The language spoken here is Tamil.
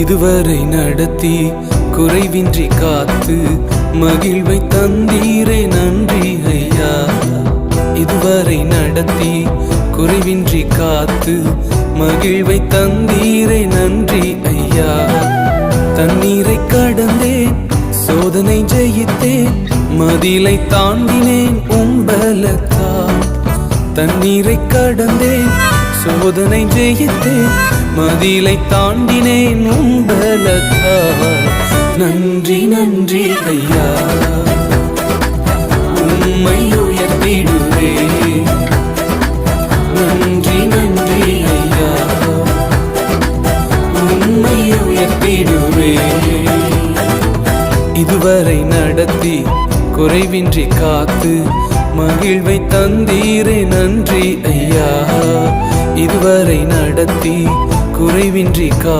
இதுவரை நடத்தி குறைவின்றி காத்து மகிழ்வை தந்தீரே நன்றி ஐயா. இதுவரை நடத்தி குறைவின்றி காத்து மகிழ்வை தந்தீரே நன்றி ஐயா. தண்ணீரை கடந்தேன், சோதனை ஜெயித்தேன், மதிலை தாண்டினேன் உம்பலத்தால். தண்ணீரை கடந்தேன், சோதனை ஜெயித்தேன், மதிலை தாண்டினேன் உம்பலத்தால். நன்றி நன்றி ஐயா, உம்மை உயர்த்திடுவே. நன்றி நன்றி ஐயா, உம்மை உயர்த்திடுவே. இதுவரை நடத்தி குறைவின்றி காத்து மகிழ்வை தந்தீரே நன்றி ஐயா. இதுவரை நடத்தி குறைவின்றி